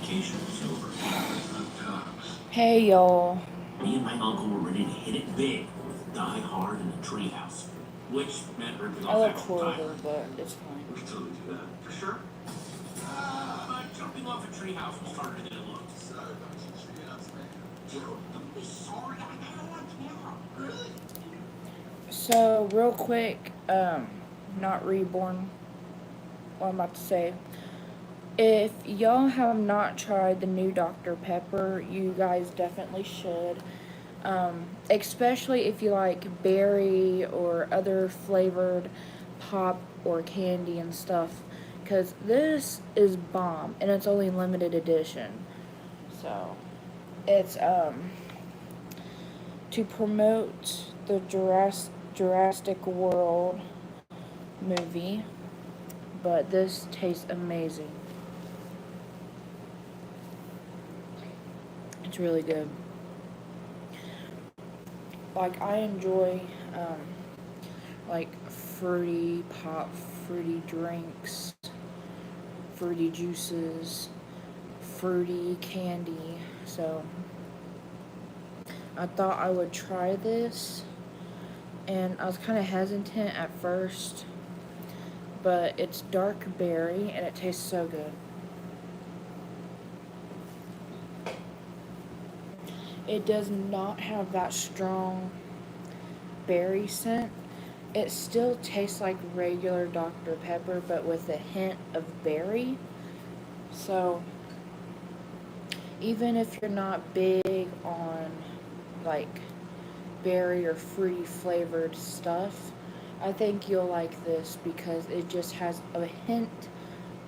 vacation was over. Hey y'all. Me and my uncle were ready to hit it big with Die Hard in a treehouse, which meant ripping I off look actual horrible, timers. but it's fine. We could totally do that. For sure. But jumping off a treehouse was harder than it looked. So, don't you treehouse, man. Dude, don't be sorry. I got it on camera. Really? So real quick, not reborn. What I'm about to say. If y'all have not tried the new Dr. Pepper, you guys definitely should. Especially if you like berry or other flavored pop or candy and stuff. Because this is bomb and it's only limited edition. So, it's, to promote the Jurassic World movie, but this tastes amazing. It's really good. Like I enjoy like fruity pop, fruity drinks, fruity juices, fruity candy. So I thought I would try this, and I was kind of hesitant at first, but it's dark berry and it tastes so good. It does not have that strong berry scent. It still tastes like regular Dr. Pepper, but with a hint of berry. So, even if you're not big on like berry or fruity flavored stuff, I think you'll like this because it just has a hint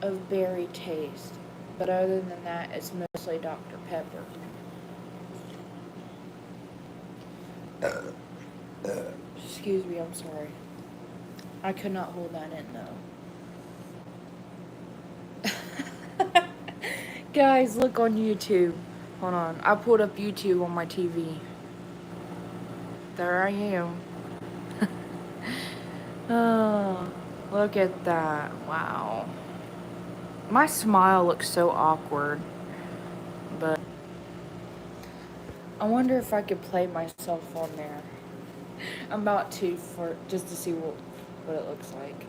of berry taste. But other than that, it's mostly Dr. Pepper. Excuse me, I'm sorry. I could not hold that in though. Guys, look on YouTube. Hold on. I pulled up YouTube on my TV. There I am. Oh, look at that. Wow. My smile looks so awkward, but I wonder if I could play myself on there. I'm about to for just to see what it looks like.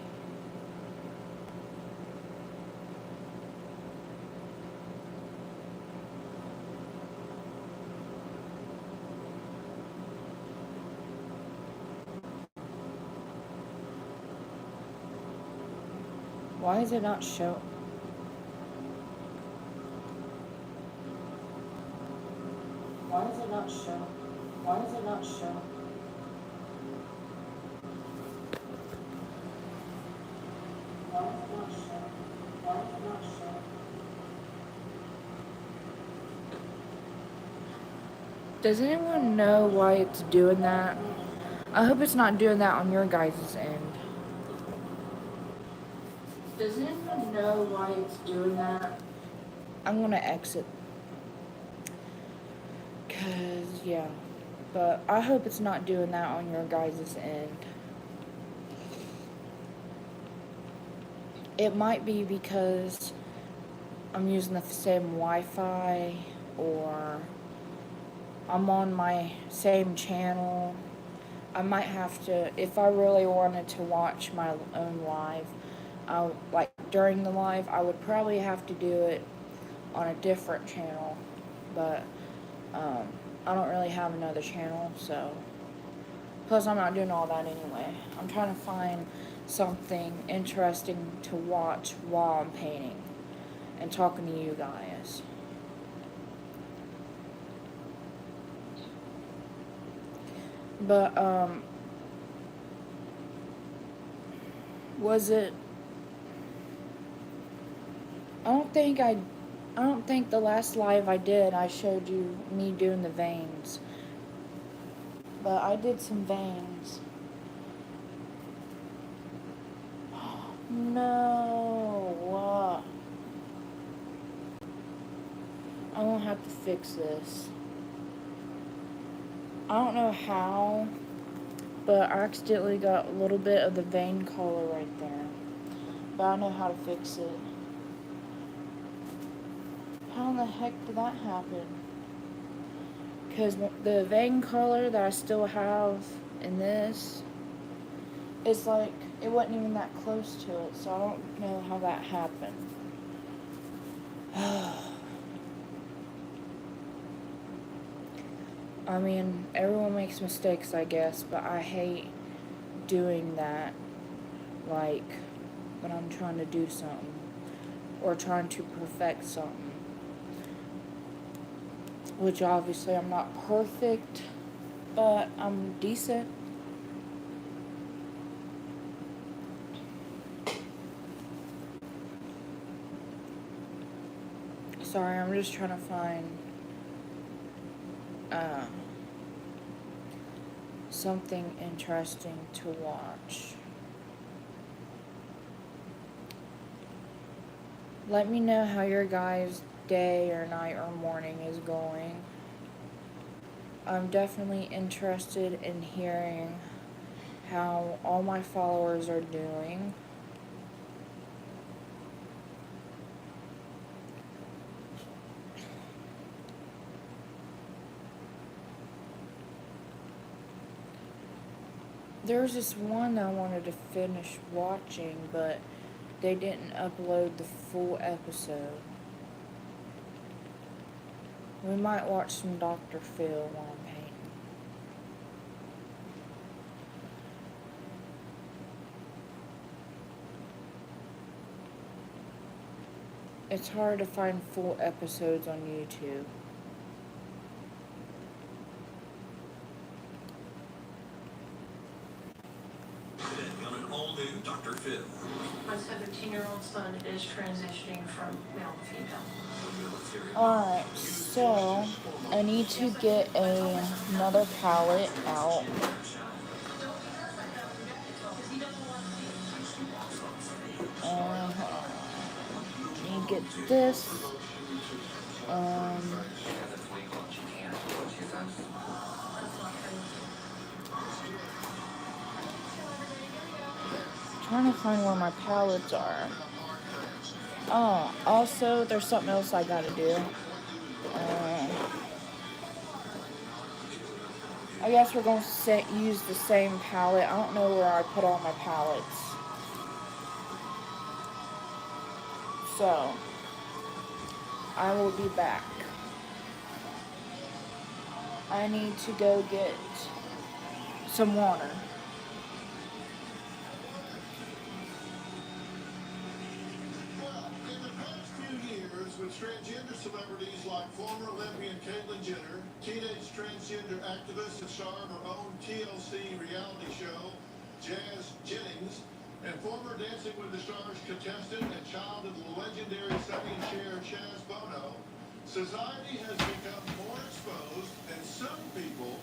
Why is it not show? Why is it not show? Why is it not show? Why is it not show? Why is it not show? Does anyone know why it's doing that? I hope it's not doing that on your guys' end. Does anyone know why it's doing that? I'm gonna exit. Cause, yeah. But I hope it's not doing that on your guys' end. It might be because I'm using the same Wi-Fi, or I'm on my same channel. I might have to, if I really wanted to watch my own live, like during the live, I would probably have to do it on a different channel, but I don't really have another channel, so plus I'm not doing all that anyway. I'm trying to find something interesting to watch while I'm painting and talking to you guys. But was it, I don't think I don't think the last live I did I showed you me doing the veins. But I did some veins. No. I'm gonna have to fix this. I don't know how, but I accidentally got a little bit of the vein color right there. But I know how to fix it. How in the heck did that happen? Because the vein color that I still have in this is like, it wasn't even that close to it, so I don't know how that happened. I mean, everyone makes mistakes, I guess, but I hate doing that, like, when I'm trying to do something, or trying to perfect something. Which, obviously, I'm not perfect, but I'm decent. Sorry, I'm just trying to find something interesting to watch. Let me know how your guys' day or night or morning is going. I'm definitely interested in hearing how all my followers are doing. There was this one I wanted to finish watching, but they didn't upload the full episode. We might watch some Dr. Phil while I'm painting. It's hard to find full episodes on YouTube. Today on an all-new Dr. Phil. My 17-year-old son is transitioning from male to female. Alright, so I need to get another palette out. Let me get this. Trying to find where my palettes are. Oh, also, there's something else I gotta do. I guess we're going to use the same palette. I don't know where I put all my palettes. So, I will be back. I need to go get some water. In the past few years, with transgender celebrities like former Olympian Caitlyn Jenner, teenage transgender activist and star of her own TLC reality show, Jazz Jennings, and former Dancing with the Stars contestant and child of the legendary Sonny and Cher Chaz Bono, society has become more exposed and some people,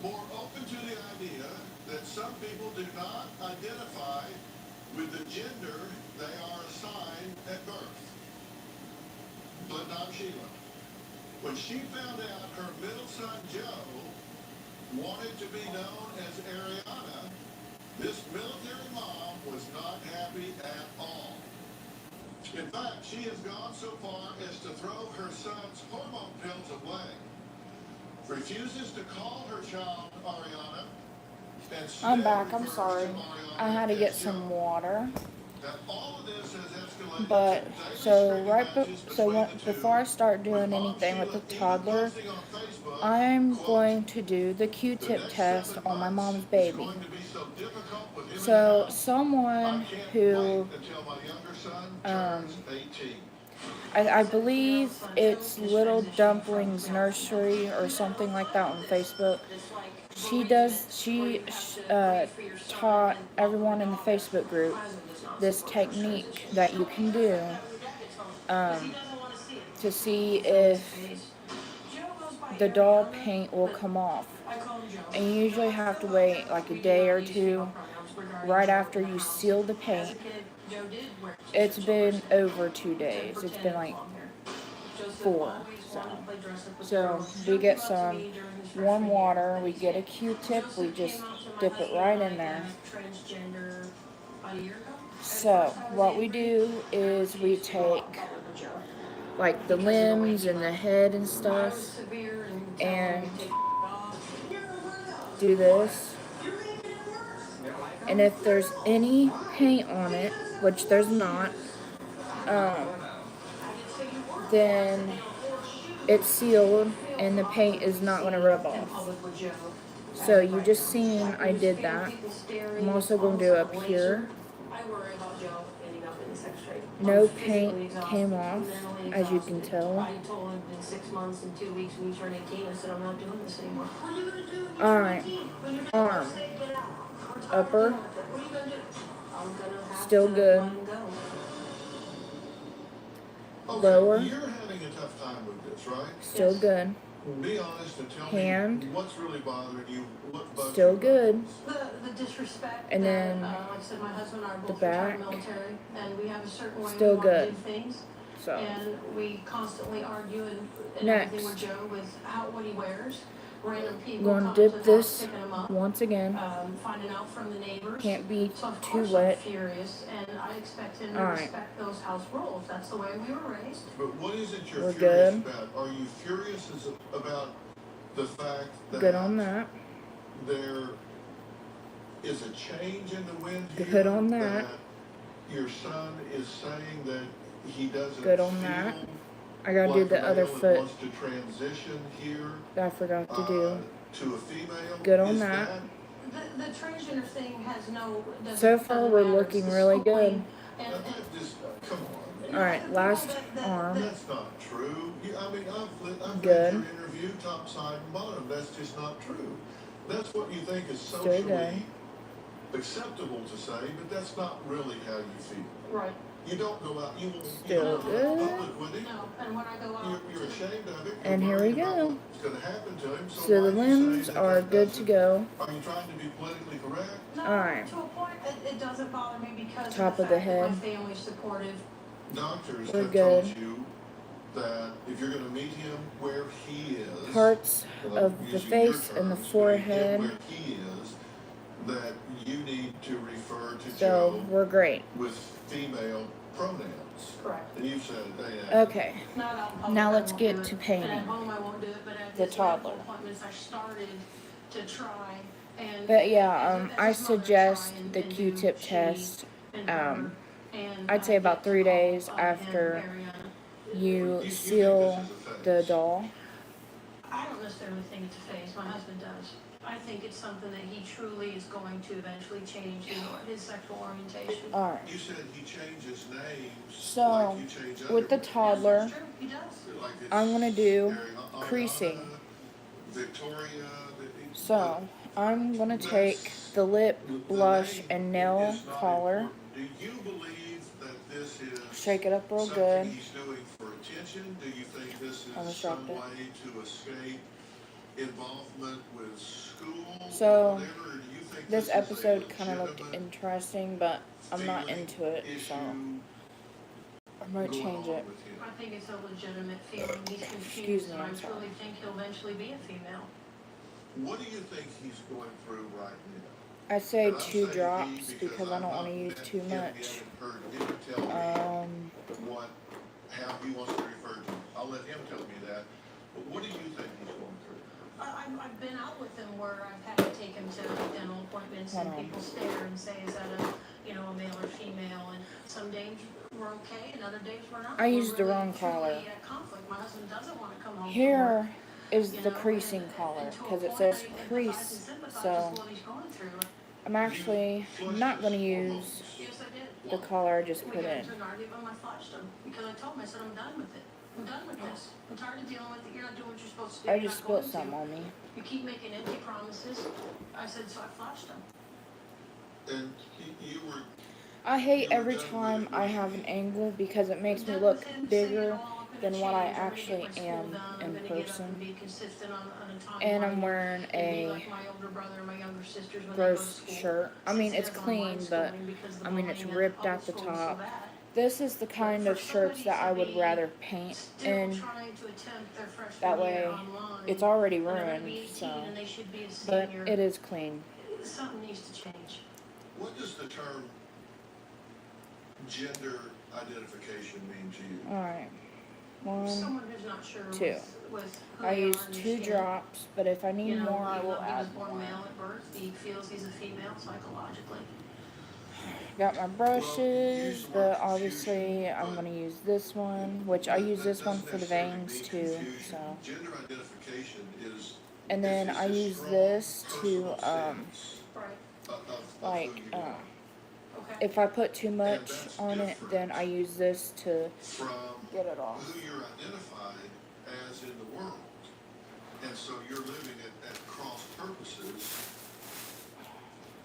more open to the idea that some people do not identify with the gender they are assigned at birth. But not Sheila. When she found out her middle son Joe wanted to be known as Ariana, this military mom was not happy at all. In fact, she has gone so far as to throw her son's hormone pills away, refuses to call her child Ariana. I'm back, I'm sorry. I had to get some water. But, before I start doing anything with the toddler, I'm going to do the Q-tip test on my mom's baby. So, someone who, I believe it's Little Dumplings Nursery or something like that on Facebook. She taught everyone in the Facebook group this technique that you can do to see if the doll paint will come off. And you usually have to wait like a day or two right after you seal the paint. It's been over 2 days. It's been like 4. So we get some warm water, we get a Q-tip, we just dip it right in there. So what we do is we take like the limbs and the head and I was stuff, severe and and take it off. do this. And if there's any paint on it, which there's not, then it's sealed and the paint is not going to rub off. So you just seen I did that. I'm also going to do up here. I worry about Joe ending up in the sex trade. No paint came off, as you can tell. I told him in 6 months and 2 weeks when you turn 18, I said, I'm not doing this anymore. What are you going to do when you Alright, turn 18? When you're arm, get out. upper, What are you going to do? I'm going to have still to good. let him go. Okay, Lower. You're having a tough time with this, right? Still Yes. good. Be honest and tell Hand. me what's really bothering you. What bugs Still you good. The disrespect. And that, then like I said, my husband and I are the both back. retired military, and we have a certain way Still we want to good. do things. So, And we constantly argue and Next. everything with Joe with what he wears. Random I'm people going come to to dip the house this picking him up. once again. Finding out from the neighbors. Can't be So of too course wet. I'm furious, and I expect him to Alright. respect those house rules. That's the way we were raised. But what is it you're We're furious good. about? Are you furious about the fact that Good on that. there is a change in the wind here? Good on that. Your son is saying that he doesn't Good on feel that. I gotta do like the a other male and foot wants to transition here that I forgot to do. to a female. Good on Is that. The transgender thing has no. So far, we're looking really good. Come on. Alright, last arm. That's not true. I mean, I've Good. read your interview top, side, and bottom. That's just not true. That's what you think is Still socially good. acceptable to say, but that's not really how you feel. Right. You don't go out. You Still don't go out in good. public with him. No, and when I go out. You're ashamed of it. And You're here we worried about go. what's going to happen to him. So the why are you saying limbs that are that good to doesn't- go. Are you trying to be politically correct? No, Alright. to a point, it doesn't bother me because Top of of the the fact that head. my family's supportive. Doctors We're have good. told you that if you're going to meet him where he is, Parts well, of the using face your and the terms, forehead. where he is, that you need to refer to So Joe we're great. with female pronouns. Correct. And you've said it. They Okay. Not out in public, Now I let's won't get do to it. painting. And at home, I won't do it, but at The his medical toddler. appointments, I started to try and. But yeah, as a I mother, try suggest and- the and do Q-tip she test. and her, and, I'd say about get 3 to call days him after Ariana. you think seal this is a phase? the doll. I don't necessarily think it's a phase. My husband does. I think it's something that he truly is going to eventually change his sexual orientation. Alright. You said he changes names So, like you change with the other names. toddler, Yes, that's true. He does. Like it's I'm gonna do Ariana, creasing. Victoria. So, I'm gonna take the lip, blush, and nail color. Do you believe that this is Shake it up real something good. he's doing for attention? Do you think this I'll is disrupt some it. way to escape involvement with school So, or whatever? Or do you think This is a episode kind of looked legitimate interesting, but I'm not feeling, into it, so issue I might going change on it. with him? I think it's a legitimate feeling. He's Excuse confused, me, and I I'm sorry. truly think he'll eventually be a female. What do you think he's going through right now? I say And I'm 2 saying drops he because I I've don't not want to use met too him yet much. and heard him tell me Um, how he wants to refer to it. I'll let him tell me that. But what do you think he's going through? I've been out with him where I've had to take him to dental appointments and Hold on. people stare and say, is that a male or female? And some days we're okay and other days we're not. I We're used the really, wrong color. truly at conflict. My husband doesn't want to come home from work, here is you the know, creasing and color to a because it point, says I empathize and crease. sympathize So with what he's going through. I'm actually not going to use Yes, I did. the color I just We put got in. into an argument, I flashed him, because I told him, I said, I'm done with it. I'm done with this. I'm tired of dealing with it. You're not doing what you're supposed to do. I You're just not going spilled something to. on me. You keep making empty promises. I said, so I flashed him. And you were I hate every time I have an angle because it makes me look bigger than what I actually am in person. And I'm wearing a gross shirt. I mean, it's clean, but I mean, it's ripped at the top. This is the kind of shirts that I would rather paint in. That way, it's already ruined, so. But it is clean. Something needs to change. What does the term gender identification mean to you? Alright. 1, someone who's not sure 2. with who I they are use in their 2 skin. drops, but if I need You know, more, I even will though he was add born more. male at birth, he feels he's a female psychologically. Got my brushes, Well, but obviously I'm going to use this one, which I use this one for the veins too, so. Gender identification is And then it's I a use strong this personal to, stance Right. of like, who you are. Okay. if I put too And much that's on it, different then I use this to from get it off. who you're identified as in the world. And so you're living at cross purposes.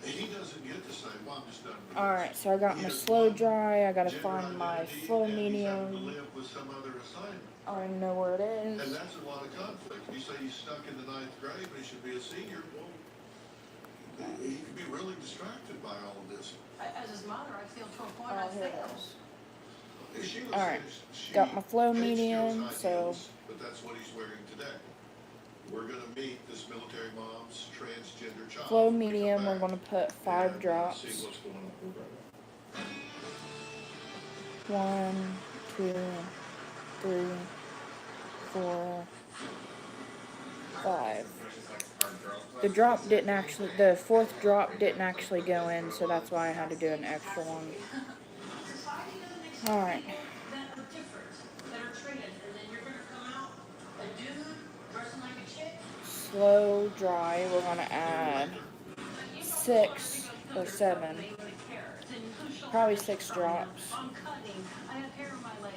He doesn't get to say, well, I'm just done with this. Alright, so I got my slow dry, I gotta find my flow medium. Live with some other assignment. I don't even know where it And is. that's a lot of conflict. You say he's stuck in the 9th grade, but he should be a senior. Well, he could be really distracted by all of this. As his mother, I feel to a point Oh, I here it failed. is. Sheila Alright, says she got my flow hates medium, those so ideals, but that's what he's wearing today. We're going to meet this military mom's transgender child. flow when we come medium, we're back gonna put 5 and, drops. See what's going on. 1, 2, 3, 4, 5. The drop didn't actually, the 4th drop didn't actually go in, so that's why I had to do an extra one. Society doesn't accept Alright. people that are different, that are trans, and then you're gonna come out a dude dressing like a chick. Slow dry, we're gonna add 6 or 7, probably 6 drops. I'm cutting. I have hair on my legs.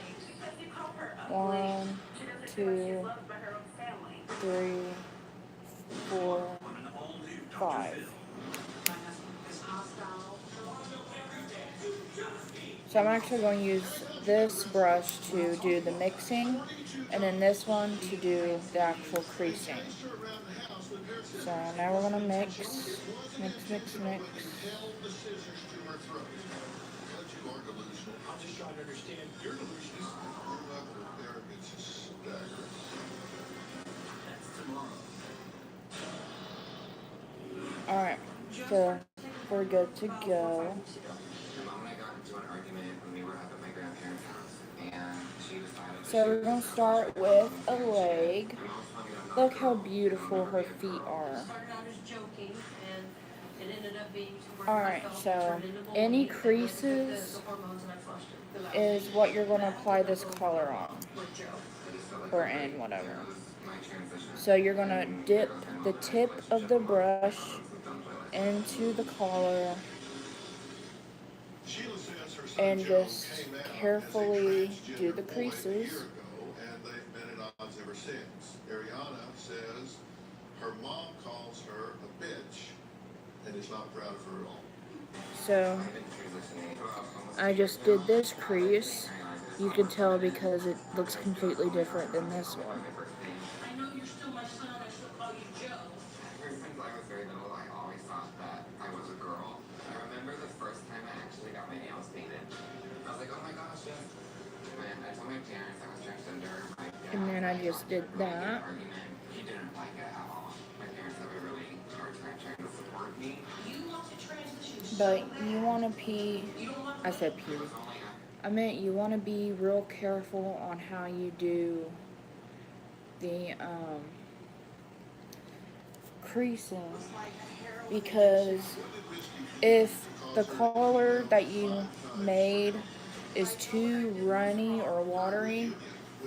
1, 2, 3, 4, 5. So I'm actually going to use this brush to do the mixing, and then this one to do the actual creasing. So now we're going to mix, mix, mix, mix. I'm just trying to understand your delusions. That's tomorrow. Alright, so we're good to go. My mom and I got into an argument when we were up at my grandparents' house, and she decided. So we're going to start with a leg. Look how beautiful her feet are. Started out as joking, and it ended up being to where Alright, I felt so it turned into bullying, any and then creases the hormones and I flushed it, 'cause I was is what you're going to apply this color on, with Joe. or in, whatever. So you're going to dip the tip of the brush into the collar Sheila says her son and Joe just came out carefully as a do the transgender boy a creases. year ago, and they've been at odds ever since. Ariana says her mom calls her a bitch and is not proud of her at all. So I just did this crease. You can tell because it looks completely different than this one. I know you're still my son, I still call you Joe. Ever since I was very little, I always thought that I was a girl. I remember the first time I actually got my nails painted. I was like, oh my gosh, yes. When I told my parents I was transgender, my dad, And then I just did really big that. argument. He didn't like it at all. My parents have a really hard time trying to support me. You want to transition so But bad. you want to pee. You don't want I said pee. I meant you want to be real careful on how you do the creasing, because if the color that you made is too runny or watery,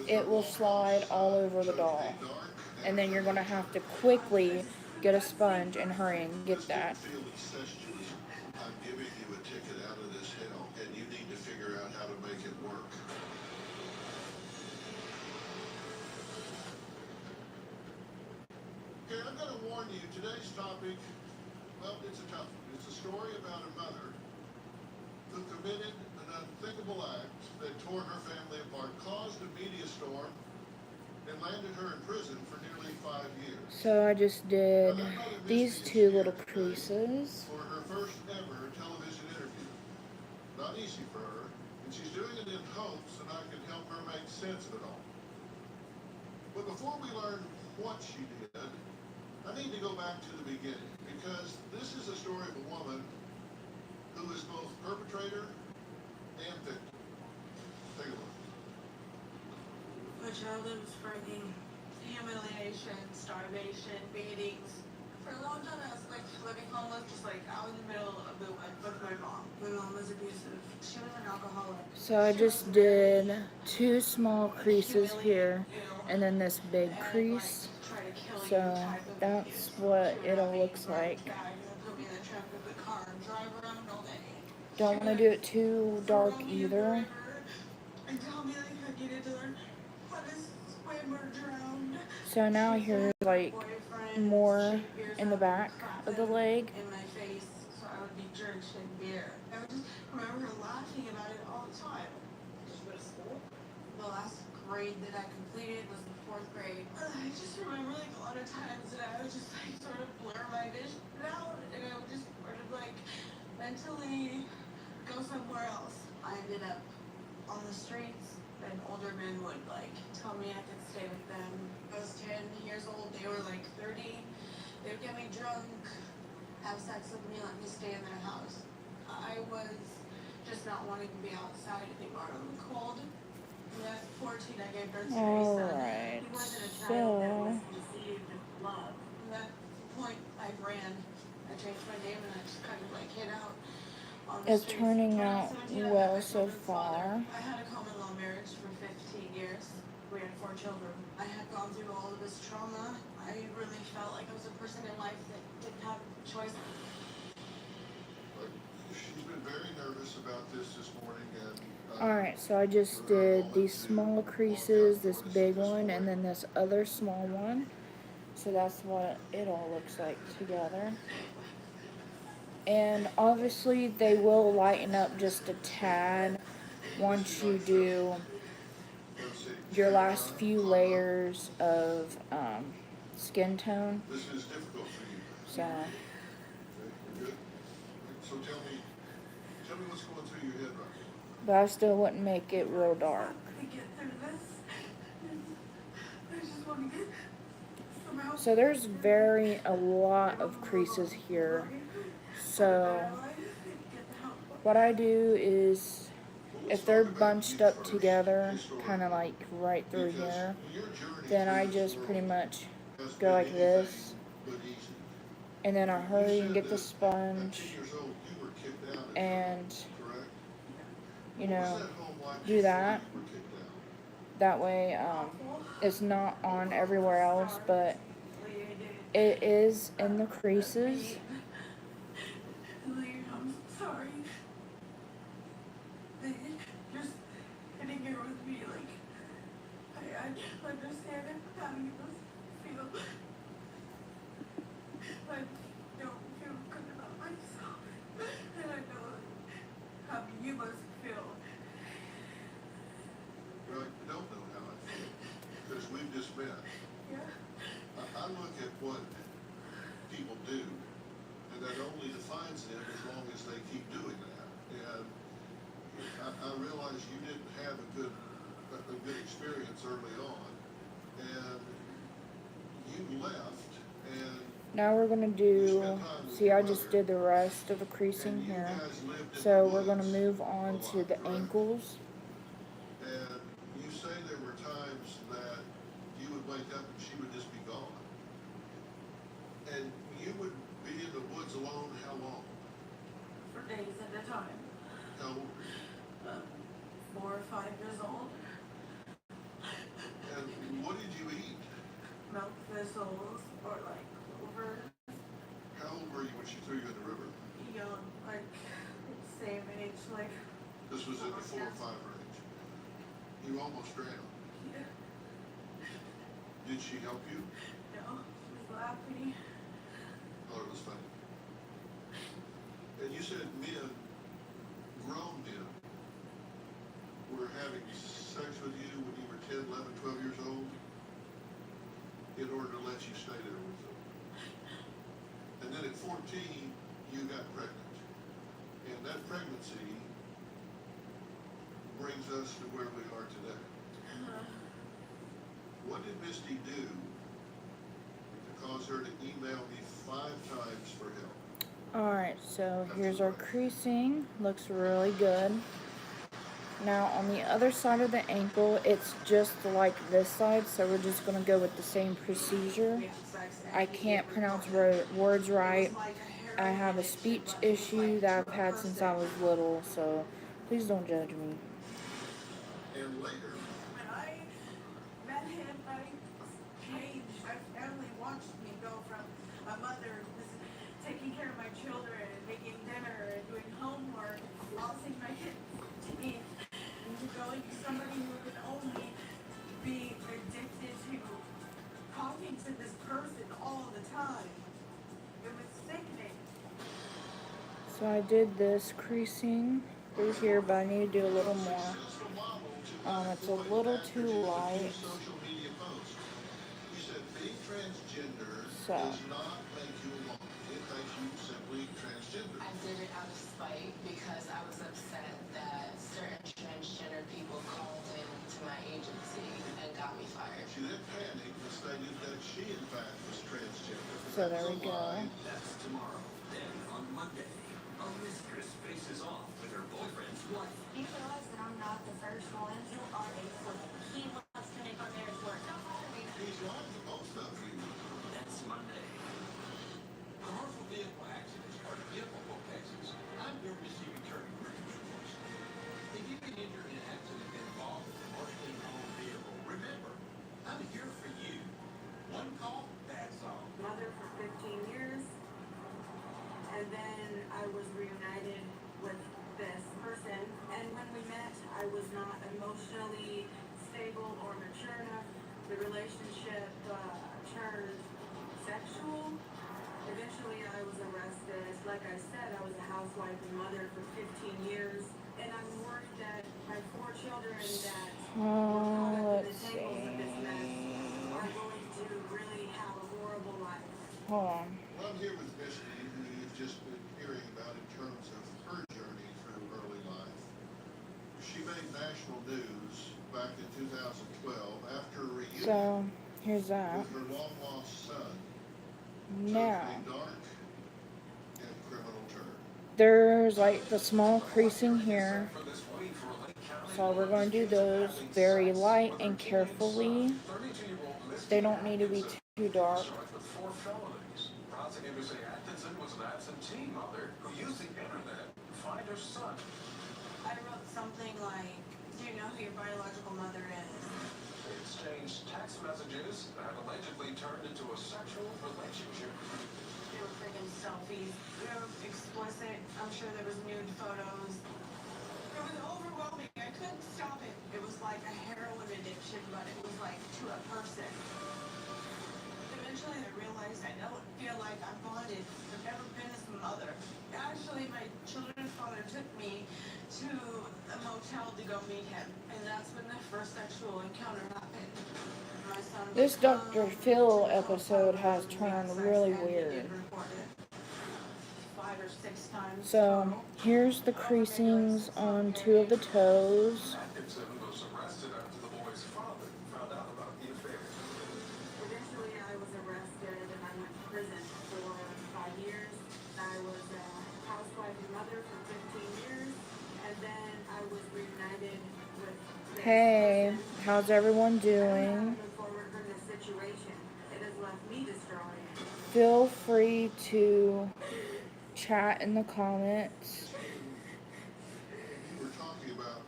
it will slide all over the doll, and then you're going to have to quickly get a sponge and hurry and get that. I'm giving you a ticket out of this hell, and you need to figure out how to make it work. Okay, I'm going to warn you, today's topic, well, it's a tough one. It's a story about a mother who committed an unthinkable act that tore her family apart, caused a media storm, and landed her in prison for nearly 5 years. So I just did these two little creases. For her first ever television interview. Not easy for her, and she's doing it in hopes that I can help her make sense of it all. But before we learn what she did, I need to go back to the beginning, because this is a story of a woman who is both perpetrator and victim. Take a look. But childhood was frightening. Humiliation, starvation, beatings. For a long time, I was like living homeless, just like out in the middle of the woods with my mom. My mom was abusive. She was an alcoholic. So I just did 2 small creases here, and then this big crease. So that's what it'll looks like. Don't want to do it too dark either. So now here's like more in the back of the leg. In my face, so I would be drenched in beer. I would just remember her laughing about it all the time. Did you go to school? The last grade that I completed was the 4th grade. I just remember like a lot of times that I would just like sort of blur my vision out, and I would just sort of like mentally go somewhere else. I ended up on the streets, and older men would like tell me I could stay with them. I was 10 years old, they were like 30. They would get me drunk, have sex with me, let me stay in their house. I was just not wanting to be outside anymore in the cold. And at 14, I gave birth to my son. Alright, He wasn't a child that was so conceived of love. At that point, I ran. I changed my name and I just kind of like hid out on the it's streets. turning When I out was 17, I met well my so children's far. father. I had a common law marriage for 15 years. We had 4 children. I had gone through all of this trauma. I really felt like I was a person in life that didn't have choice. She's been very nervous about this morning, and Alright, so I just did these small creases, this big one, and then this other small one. So that's what it all looks like together. And obviously they will lighten up just a tad once you do your last few layers of skin tone. this is difficult for you. So Okay, you're good? So tell me what's going through your head right now. but I still wouldn't make it real dark. To get through this, I just want to get somehow. So there's a lot of creases here. So what I do is, if they're bunched up together, kind of like right through here, then I just pretty much go like this, and then I hurry and get the sponge and, you know, do that. That way it's not on everywhere else, but it is in the creases. I'm sorry. Just sitting here with me, like, I understand how you must feel. I don't feel good about myself. And I know how you must feel. Well, I don't know how I feel, because we've just met. Yeah. I look at what people do, and that only defines them as long as they keep doing that. And I realize you didn't have a good experience early on, and you left, and Now we're gonna do, see, I just did the rest of the creasing you here. guys lived in So the we're gonna woods move on a to lot, the correct? ankles. And you say there were times that you would wake up and she would just be gone. And you would be in the woods alone how long? For days at a time. How old were you? 4 or 5 years old. And what did you eat? Milk thistles or like clover. How old were you when she threw you in the river? Young, like same age, like This was in the 4 or 5 range. You almost drowned. yeah, Did she help you? no, she was laughing. Oh, it was funny. And you said men, grown men, were having sex with you when you were 10, 11, 12 years old in order to let you stay there with them. And then at 14, you got pregnant. And that pregnancy brings us to where we are today. What did Misty do to cause her to email me 5 times for help? Alright, so here's our creasing. Looks really good. Now on the other side of the ankle, it's just like this side, so we're just gonna go with the same procedure. I can't pronounce words right. I have a speech issue that I've had since I was little, so please don't judge me. And later, When I met him, I changed. My family watched me go from a mother who was taking care of my children and making dinner and doing homework, flossing my kids' teeth, into going to somebody who could only be addicted to talking to this person all the time. It was sickening. So I did this creasing through here, but I need to do a little more. successful model to It's a little after too his light. social media post. He said being transgender So. does not make you a woman. It makes you simply transgender. I did it out of spite because I was upset that certain transgender people called in to my agency and got me fired. She then panicked and stated that she in fact was transgender. So there we go. That's tomorrow. Then on Monday, a mistress faces off with her boyfriend's wife. You realize that I'm not the first one. You are a fool. He wants to make our marriage work. Don't bother me. He's lying to both of you. That's Monday. Commercial vehicle accidents are difficult cases. I'm your receiving attorney, Richard Schwartz. If you've been injured in an accident involving a commercially owned vehicle, remember, I'm here for you. One call, that's all. Mother for 15 years, and then I was reunited with this person, and when we met, I was not emotionally stable or mature enough. The relationship turned sexual. Eventually, I was arrested. Like I said, I was a housewife and mother for 15 years, and I'm worried that my 4 children that were caught up in the tangles of this mess are going to really have a horrible life. Hold on. Well, I'm here with Misty, who you've just been hearing about in terms of her journey through early life. She made national news back in 2012 after a reunion So here's that. with her long-lost son. Now Took a dark and criminal turn. there's like the small creasing here. For this week for Lake County, So we're going to do those very light and carefully. 32-year-old Misty They don't need to be too dark. charged with 4 felonies. Prosecutors say Atkinson was an absentee mother who used the internet to find her son. I wrote something like, do you know who your biological mother is? They exchanged text messages that had allegedly turned into a sexual relationship. They were freaking selfies. They were explicit. I'm sure there was nude photos. It was overwhelming. I couldn't stop it. It was like a heroin addiction, but it was like to a person. Eventually I realized I don't feel like I'm bonded. I've never been his mother. Actually, my children's father took me to a motel to go meet him, and that's when the first sexual encounter happened. My son was This Dr. home, Phil we had episode has photos, we had turned sex, really and he weird. did report it 5 or 6 times So total. here's the creasings on 2 of the toes. Atkinson was arrested after the boy's father found out about the affair. Eventually, I was arrested and I went to prison for 5 years. I was a housewife and mother for 15 years, and then I was reunited with this Hey, person. how's everyone I don't know how to doing? move forward from this situation. It has left me destroyed. Feel free to chat in the comments. You were talking about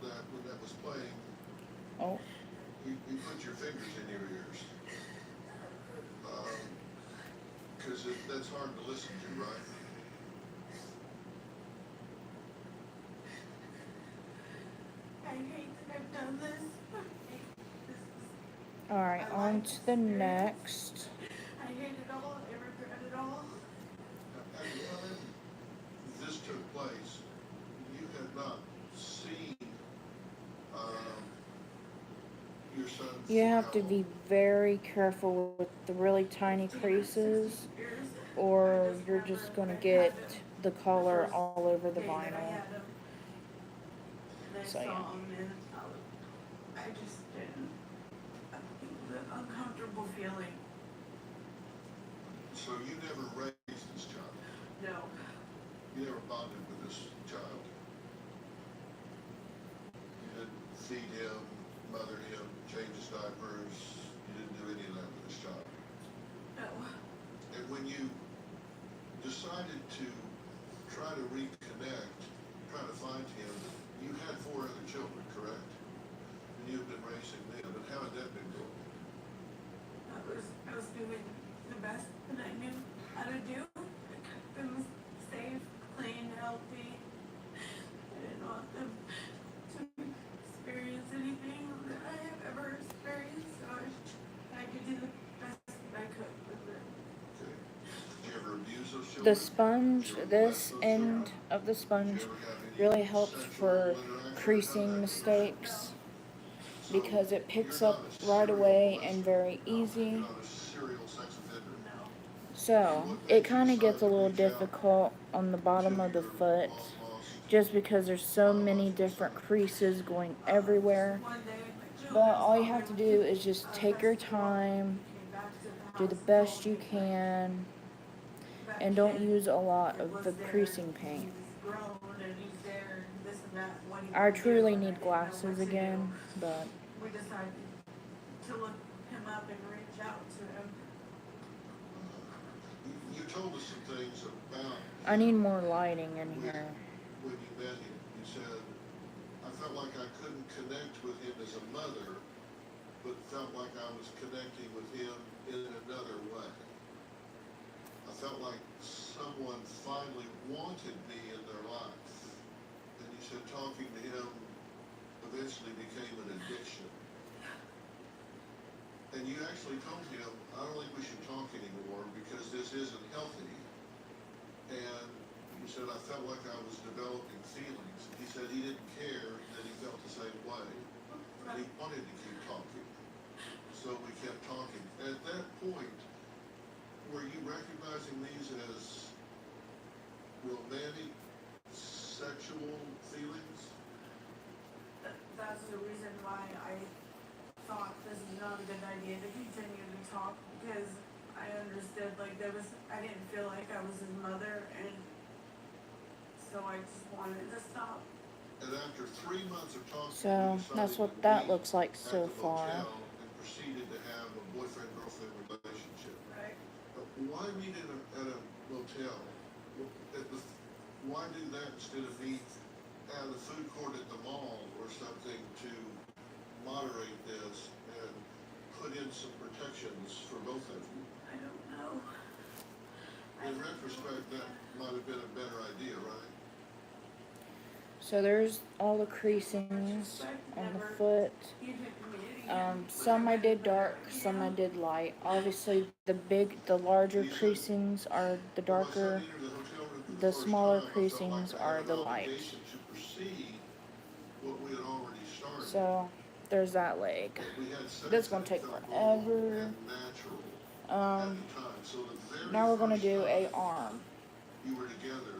that when that was playing, Oh, you put your fingers in your ears. Because that's hard to listen to, right? I hate that I've done this. I hate this. alright, on to the next. I hate it all. I regret it all. At the time this took place, you had not seen your son. You have to be very careful with the really tiny creases, or you're just going to get the color all over the vinyl. So, yeah. I just didn't. The uncomfortable feeling. So you never raised this child. No. You never bonded with this child. feed him, mother him, change his diapers. You didn't do any of that with this child. No. And when you decided to try to reconnect, try to find him, you had 4 other children, correct? And you've been raising them. And how had that been going? I was doing the best that I knew how to do. I kept them safe, clean, healthy. I didn't want them to experience anything that I have ever experienced, so I could do the best that I could with them. Okay. Did you ever abuse those children? The sponge, Did you ever this whack those children? end of the Did sponge you ever have any really helps sexual for interaction creasing with that? mistakes So because it picks you're up not a right serial away molester. and very You're easy. not a serial sex offender. No. So it kind of gets a little difficult on the bottom of the foot just because there's so many different creases going everywhere. One day, my But children all you saw have to me do with is just a take your basketball, time, came back to the do house the and best told you me that can, that and don't kid, use a lot it of was the there, creasing paint. He was grown and he's there and this and that. What he I could do, truly and I need didn't know what glasses to do. again, but We decided to look him up and reach out to him. You told us some things about I need more lighting in when, here. when you met him. You said, I felt like I couldn't connect with him as a mother, but felt like I was connecting with him in another way. I felt like someone finally wanted me in their life. And you said talking to him eventually became an addiction. And you actually told him, I don't think we should talk anymore because this isn't healthy. And you said, I felt like I was developing feelings. He said he didn't care that he felt the same way. And he wanted to keep talking. So we kept talking. At that point, were you recognizing these as romantic, sexual feelings? That's the reason why I thought this is not a good idea to continue to talk, because I understood like I didn't feel like I was his mother, and so I just wanted to stop. And after 3 months of talking, So you that's decided what to that meet looks like at so the far. motel and proceeded to have a boyfriend-girlfriend relationship. Right. Why meet at a motel? Why do that instead of meet at a food court at the mall or something to moderate this and put in some protections for both of you? I don't know. In retrospect, that might have been a better idea, right? So there's all the creasings on the foot. Some I did dark, some I did light. Obviously the larger creasings are the darker, the smaller creasings are the light. So there's that leg. This is gonna take forever. Now we're gonna do a arm.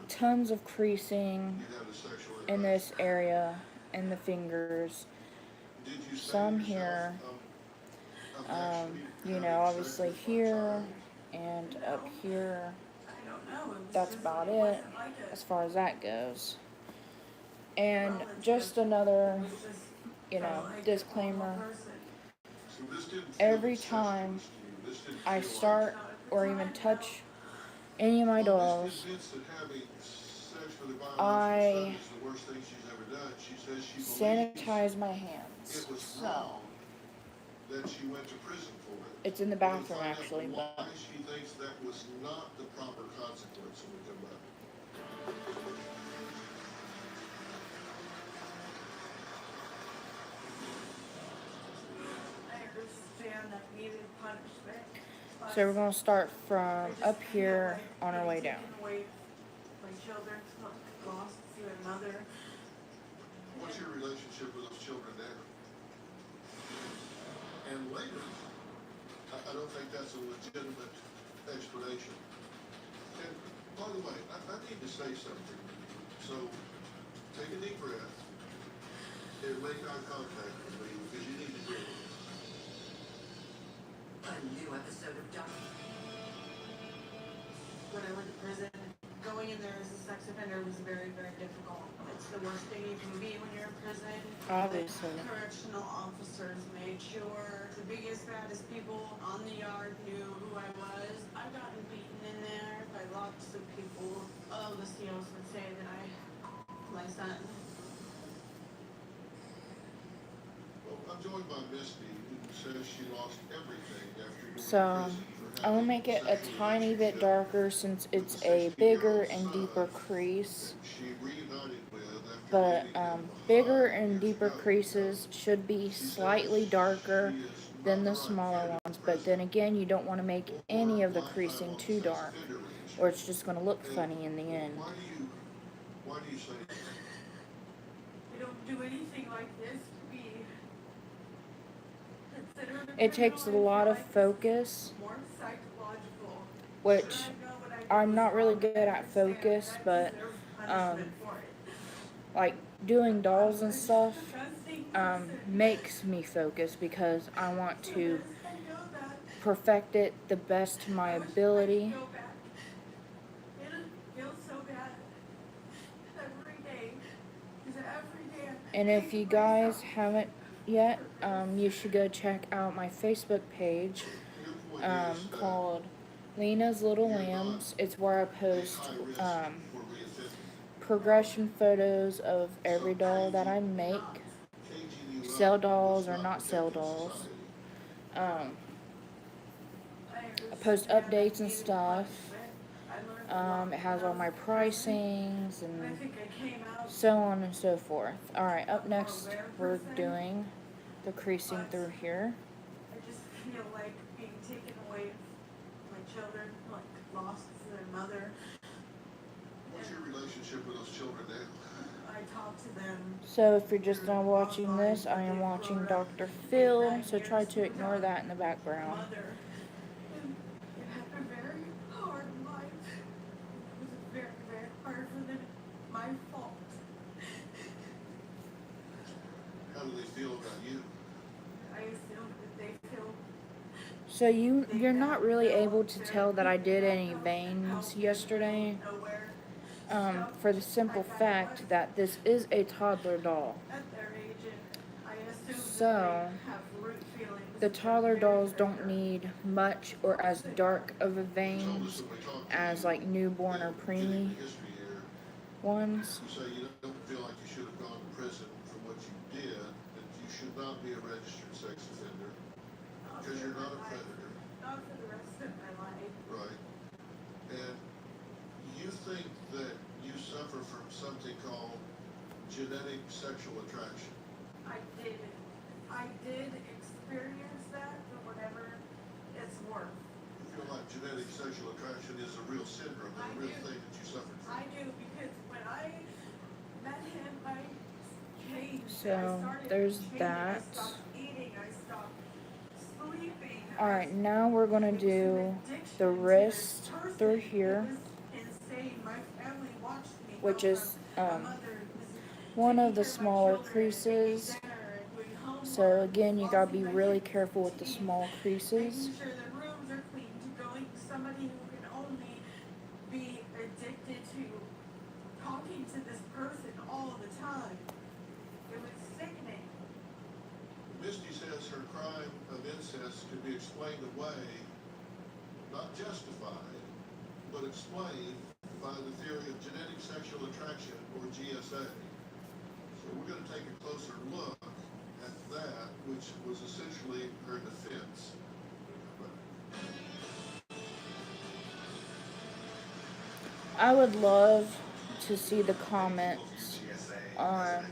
Tons of creasing in this area, in the fingers. Some here, you know, obviously here and up here. That's about it as far as that goes. And just another, you know, disclaimer. Every time I start or even touch any of my dolls, I sanitize my hands. So it's in the bathroom actually, but why she thinks that was not the proper consequence when we come back. I understand that needed punishment. so we're gonna start from up here on our way down. My children lost to another. What's your relationship with those children now? And later, I don't think that's a legitimate explanation. And by the way, I need to say something. So take a deep breath and make eye contact with me because you need to hear this. A new episode of Doc. When I went to prison, going going in there as a sex offender was very, very difficult. It's the worst thing you can be when you're in prison. Obviously. The correctional officers made sure the biggest, baddest people on the yard knew who I was. I've gotten beaten in there by lots of people. All the COs would say that my son. Well, I'm joined by Misty, who says she lost everything after going to So, prison for I'm gonna having make it a sexual tiny bit relationship darker since with it's the a bigger 16-year-old and son deeper crease. that she reunited with after But leaving him bigger behind and years deeper ago. creases should be She says slightly darker she is than not the the right smaller candidate ones. for But then president again, you don't want to make or any of the lifetime creasing on the too sex dark, offender registry. or it's just going to look And funny in the end. why do you say that? I don't do anything like this to be considered a It takes a criminal. I lot feel of like this is focus, more psychological. which Should I know what I did I'm was not really wrong? good I at understand focus, that I but deserve punishment for it. like doing dolls and I'm a stuff disgusting person. makes me focus because I want So to I know that. perfect it the best to my I wish I ability. could go back. It feels so bad every day. Because every day I And if hate you guys myself. haven't yet, you should go check out my Facebook page Your point is that called Lena's Little you're Lambs. not It's where I a post high risk for reoffending. progression photos of every doll that I make, sell dolls or not sell dolls. I post updates and stuff. It has all my pricings and so on and so forth. Alright, up next we're doing the creasing through here. I just feel like being taken away from my children, like lost their mother. What's your relationship with those children now? I talk to them. So if you're just now watching this, I am watching Dr. Phil, so try to ignore that in the background. Mother. And it had a very hard life. It was very, very hard for them. My fault. How do they feel about you? I assume that they feel So you're not really able to tell that I did any veins yesterday, nowhere. for the simple fact that this is a toddler doll. At their age, and I assume So, that they have root feelings. The toddler They're dolls very don't need much or as dark of a You told us veins when we talked to as you like newborn or that getting preemie the history here, ones. you say you don't feel like you should have gone to prison for what you did, that you should not be a registered sex offender because you're not a predator, Not for the rest of my life. right? And you think that you suffer from something called genetic sexual attraction. I did experience that, but whatever it's worth. You feel like genetic sexual attraction is a real syndrome, and a real I do. thing that you suffered from. I do, because when I met him, I changed. So, I started there's changing. that. I stopped eating. I stopped sleeping. Alright, now we're gonna do the wrist through here, which is one of the smaller creases. So again, you gotta be really careful with the small creases. Making sure the rooms are clean, to going to somebody who can only be addicted to talking to this person all the time. It was sickening. Misty says her crime of incest can be explained away, not justified, but explained by the theory of genetic sexual attraction, or GSA. So we're going to take a closer look at that, which was essentially her defense. I would love to see the comments on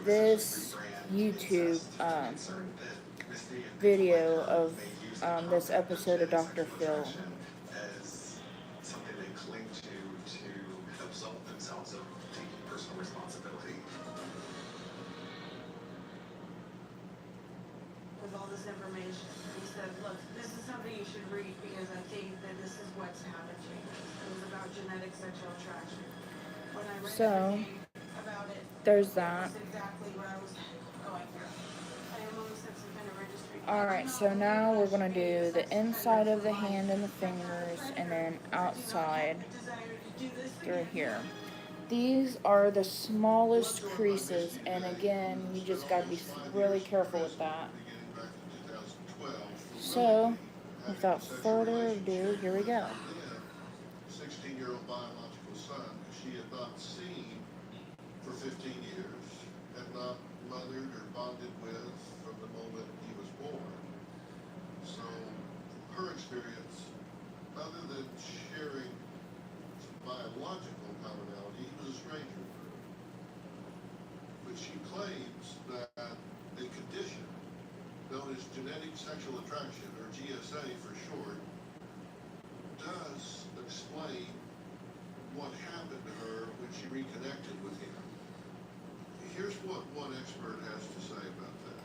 this YouTube video of this episode of Dr. Phil. As something they cling to absolve themselves of taking personal responsibility. With all this information, he said, look, this is something you should read because I think that this is what's happened to you. It was about genetic sexual attraction. When I read So, everything about it, there's that. that's exactly what I was going through. I am on the sex offender registry. Alright, so now we're going to do the inside of the hand and the fingers, and then outside through here. These are the smallest creases, and again, you just got to be really careful with that. So, without further ado, here we go. 16-year-old biological son who she had not seen for 15 years, had not mothered or bonded with from the moment he was born. So, her experience, other than sharing some biological commonality, he was a stranger to her. But she claims that a condition known as genetic sexual attraction, or GSA for short, does explain what happened to her when she reconnected with him. Here's what one expert has to say about that.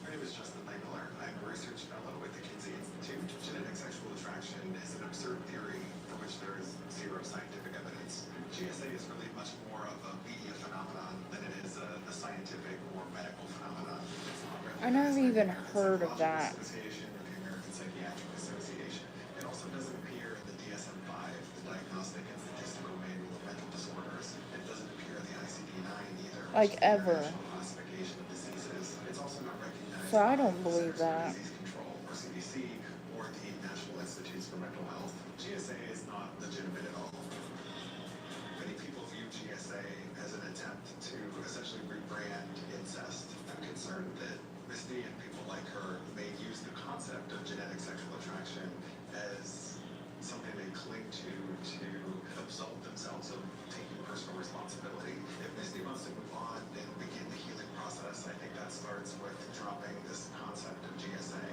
My name is Justin Langmiller. I'm a research fellow with the Kinsey Institute. Genetic sexual attraction is an absurd theory for which there is zero scientific evidence. GSA is really much more of a media phenomenon than it is a scientific or medical phenomenon. It's not I never even heard of that. Association or the American Psychiatric Association. It also doesn't appear in the DSM-5, the Diagnostic and Statistical Manual of Mental Disorders. It doesn't appear in the ICD-9 either. Like ever. Classification of diseases. It's also not recognized. So I don't believe that. Disease Control, or CDC, or the National Institutes for Mental Health. GSA is not legitimate at all. Many people view GSA as an attempt to essentially rebrand incest. I'm concerned that Misty and people like her may use the concept of genetic sexual attraction as something they cling to absolve themselves of taking personal responsibility. If Misty wants to move on and begin the healing process, I think that starts with dropping this concept of GSA.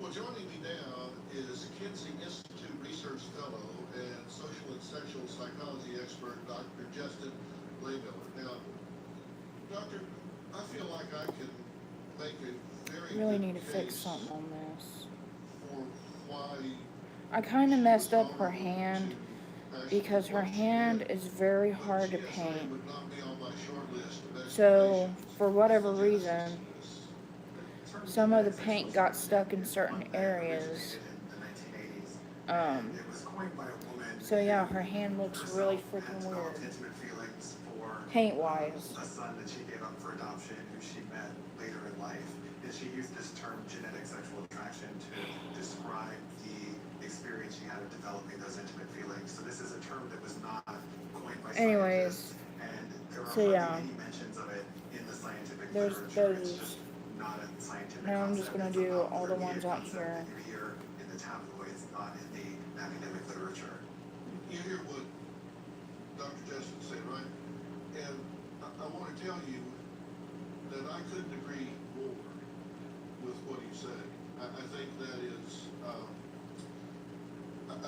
Well, joining me now is Kinsey Institute Research Fellow and Social and Sexual Psychology expert, Dr. Justin Langmiller. Now, Doctor, I feel like I can make a very Really good need to fix case something on this. for why I kind of messed up her hand because her hand is very hard to paint. So, for whatever reason, some of the paint got stuck in certain areas. So yeah, her hand looks really freaking weird. Paint-wise. A son that she gave up for adoption, who she met later in life, and she used this term genetic sexual attraction to describe the experience she had of developing those intimate feelings. So this is a term that was not coined by Anyways, scientists, and there are so yeah, many mentions of it in the scientific there's literature. It's those. just not a scientific Now I'm just concept. gonna It's a do all the popular ones media out concept here. that you hear in the tabloids, not in the academic literature. you hear what Dr. Justin said, right? And I want to tell you that I couldn't agree more with what he said. I think that is, I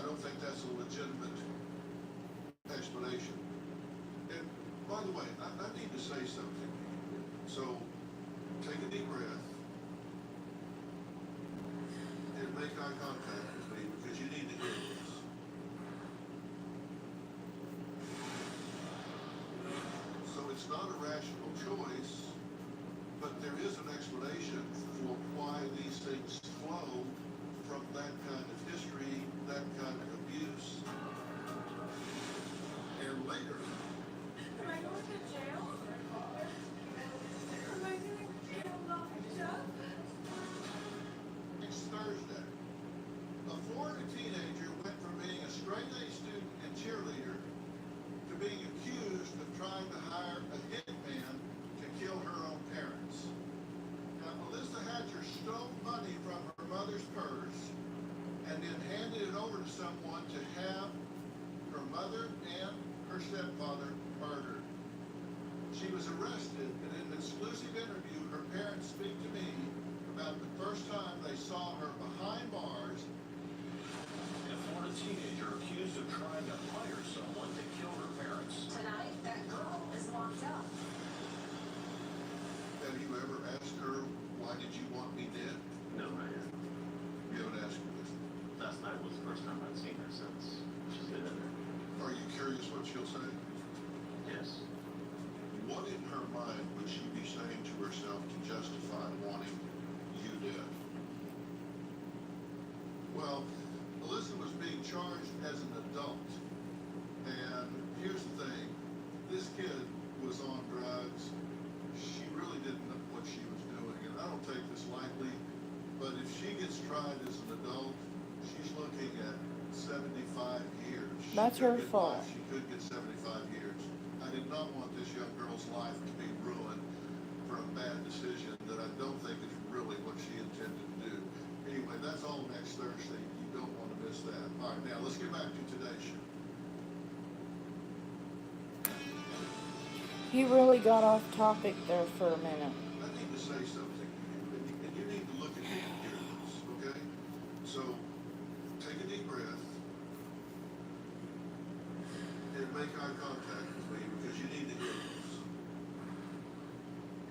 don't think that's a legitimate explanation. And by the way, I need to say something. So take a deep breath and make eye contact with me because you need to hear this. So it's not a rational choice, but there is an explanation for why these things flow from that kind of history, that kind of abuse. And later, Am I going to jail? Am I going to get locked up? next Thursday, a Florida teenager went from being a straight-A student and cheerleader to being accused of trying to hire a hitman to kill her own parents. Now, Melissa Hatcher stole money from her mother's purse and then handed it over to someone to have her mother and her stepfather murdered. She was arrested, and in an exclusive interview, her parents speak to me about the first time they saw her behind bars. A Florida teenager accused of trying to hire someone to kill her parents. Tonight, that girl is locked up. Have you ever asked her, why did you want me dead? No, not yet. You haven't asked her this. Last night was the first time I'd seen her since she's been in there. Are you curious what she'll say? Yes. What in her mind would she be saying to herself to justify wanting you dead? Well, Melissa was she gets tried as an adult, she's looking at 75 years. That's her fault. She could get 75 years. I did not want this young girl's life to be ruined for a bad decision that I don't think is really what she intended to do. Anyway, that's all next Thursday. You don't want to miss that. All right, now let's get back to today's show. He really got off topic there for a minute. I need to say something to you, and you need to look at me and hear this, okay? So, take a deep breath and make eye contact with me because you need to hear this.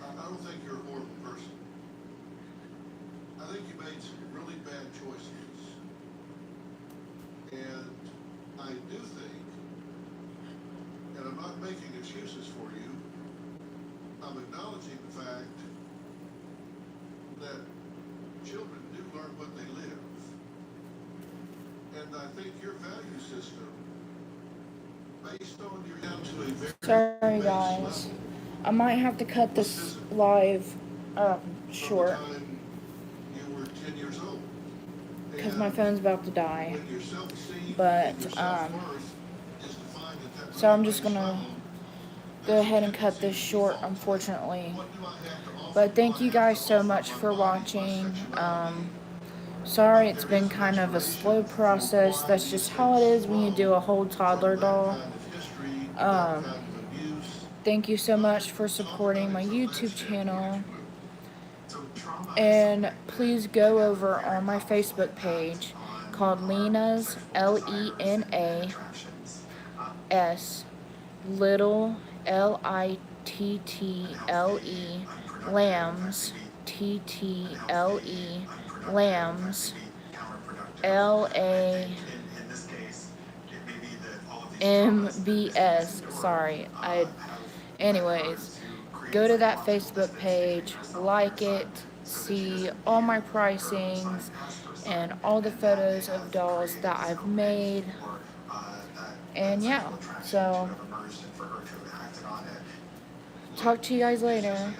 I don't think you're a horrible person. I think you made some really bad choices. And I do think, and I'm not making excuses for you, I'm acknowledging the fact that children do learn what they live. And I think your value system, based on your down to a very Sorry base guys. level, I might have to cut this live short from the time you were 10 years old. because my phone's about to die. When your self-esteem But and your self-worth is defined at that so I'm very just base gonna level, go ahead and cut this short, unfortunately. But thank you guys so much for watching. Sorry it's been kind of a slow process. That's just how it is when you do a whole toddler doll. Thank you so much for supporting my YouTube channel. And please go over on my Facebook page called Lena's, Lenas, Little, Little, Lambs, Ttle, Lambs, LAMBS. Sorry, anyways, go to that Facebook page, like it, see all my pricings and all the photos of dolls that I've made. And yeah, so talk to you guys later.